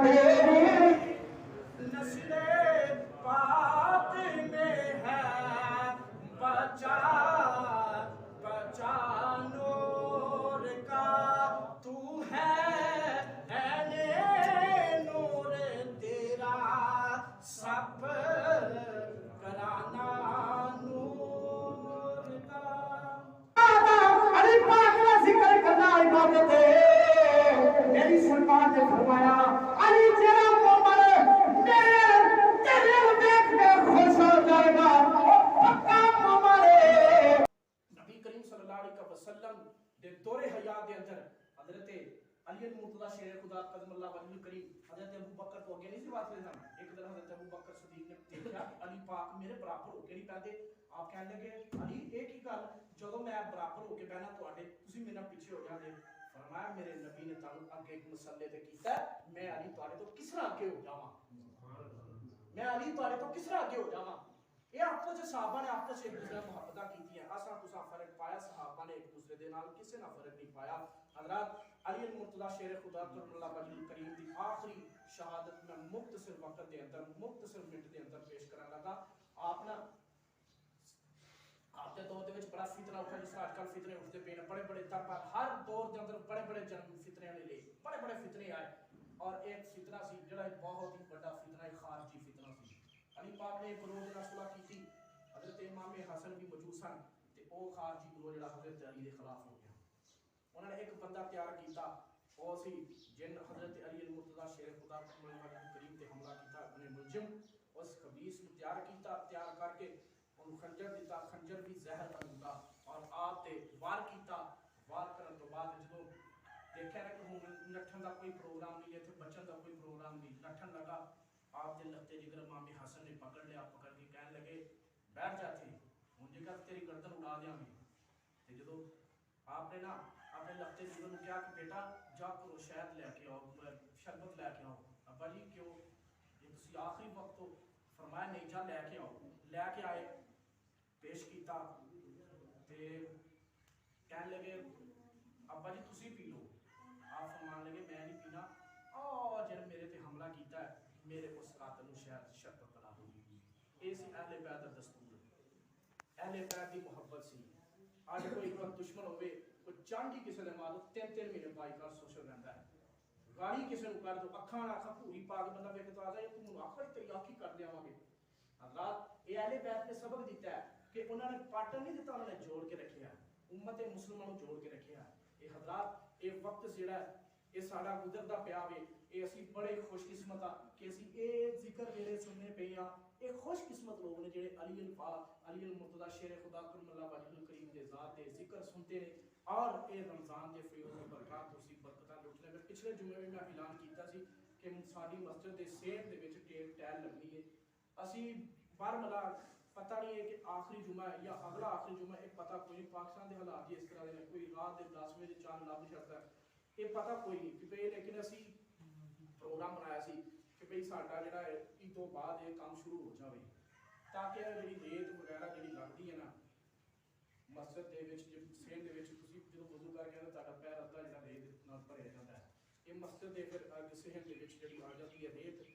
तेरी नस्ले पाक में है बचा बचा नूर का तू है नूर तेरा सब कराना नूर का। अली पाक का जिक्र करना इबादत है। मेरी सरकार ने फरमाया अली तेरा मोमन मेरे तेरे देख के खुश हो जाएगा पक्का मोमन है। नबी करीम सल्लल्लाहु अलैहि वसल्लम दे दौरे हयात दे अंदर हजरत अली मुर्तजा शेर खुदा कदमल्लाह वली करीम हजरत अबू बकर तो अगे नहीं सी बात लेना। एक दिन हजरत अबू बकर सिद्दीक ने देखा अली पाक मेरे बराबर होके नहीं पैंदे। आप कहने लगे अली एक ही गल जो मैं बराबर होके बहना तुहाडे तुसी मेरे पीछे हो जांदे। फरमाया मेरे नबी ने तुहानू अगे एक मसले ते कीता मैं अली तुहाडे तो किस तरह आगे हो जावां मैं अली तुहाडे तो किस तरह आगे हो जावां। ये आपस च सहाबा ने आपस च एक दूसरे मुहब्बतां कीतियां असां तुसां फर्क पाया सहाबा ने एक दूसरे दे नाल किसे ना फर्क नहीं पाया। हजरत अली मुर्तजा शेर खुदा करीमुल्लाह वली करीम दी आखिरी शहादत में मुख्तसर वक्त दे अंदर मुख्तसर मिनट दे अंदर पेश करन लगा। आप ना आपके दौर दे विच बड़ा फितना उठा जिस आजकल फितने उठते पे बड़े बड़े दर पर हर दौर के अंदर बड़े बड़े जन्म फितने ने ले बड़े बड़े फितने आए और एक फितना सी जिहड़ा बहुत ही बड़ा फितना खारजी फितना सी। अली पाक ने एक रोज दा सुलह कीती हजरत इमाम हसन भी मौजूद सन ते ओ खारजी ग्रोह जिहड़ा हजरत अली दे खिलाफ हो गया। उन्होंने एक बंदा तैयार किया और सी जिन हजरत अली मुर्तजा शेर खुदा करीम ते हमला किया अपने मुलजिम उस खबीस को तैयार किया तैयार करके उन्होंने खंजर दिता खंजर भी जहर का दिता और आप ते वार किया वार करने तो बाद जो देखा ना कि हुण नठन का कोई प्रोग्राम नहीं इत्थे बचन का कोई प्रोग्राम नहीं नठन लगा। आप दे लखते जिगर इमाम हसन ने पकड़ लिया पकड़ के कहने लगे बैठ जाते हुण जेकर तेरी गर्दन उड़ा देंगे। तो जो आपने ना अपने लखते जिगर को कहा कि बेटा जा करो शहद लैके आओ शरबत लैके आओ। अब्बा जी क्यों ये तुसी आखिरी वक्त हो। फरमाया नहीं जा लैके आओ लैके आए पेश किया ते कहने लगे अब्बा जी तुसी पी लो। आप फरमान लगे मैं नहीं पीना और जिन्हें मेरे ते हमला किया है मेरे उस कातिल को शायद शरबत पिला दो। ये सी अहले बैत दा दस्तूर अहले बैत की मुहब्बत सी। अज कोई दुश्मन होवे कोई चांदी किसी ने मारो 3-3 महीने बाईकाट सोशल रहता है गाली किसी को कर दो अखा ना अखा पूरी पा के बंदा वेख तो आ जाए तू आखो तेरी आखी कर देवांगे। हजरात ये अहले बैत ने सबक दिता है कि उन्होंने पाटन नहीं दिता उन्होंने जोड़ के रखे उम्मत मुसलमान जोड़ के रखे। ये हजरात ये वक्त जिहड़ा ये साडा गुजरदा पिया वे ये असी बड़े खुशकिस्मत हाँ कि असी ये जिक्र वेले सुनने पे हाँ। ये खुशकिस्मत लोग ने जिहड़े अली पाक अली मुर्तजा शेर खुदा करीमुल्लाह वली करीम दे ज़ात दे जिक्र सुनते हैं और ये रमजान के फैज़ और बरकत उसी बरकतां लुटने में पिछले जुमे में मैं ऐलान किया सी कि साडी मस्जिद के सेहत दे विच टेप टैल लगनी है। असी बारमला पता नहीं है कि आखिरी जुमा है या अगला आखिरी जुमा एक पता कोई नहीं। पाकिस्तान के हालात जी इस तरह के कोई रात के 10 बजे चांद लभ सकता है ये पता कोई नहीं कि भाई लेकिन असी प्रोग्राम बनाया सी कि भाई साडा जिहड़ा ईद तो बाद ये काम शुरू हो जाए ताकि जी रेत वगैरह जी लगती है ना मस्जिद के सेहत के जो वजू करके तुहाडा पैर अद्धा जिहड़ा रेत नाल भरिया जाता है ये मस्जिद के फिर सेहत के जी आ जाती है रेत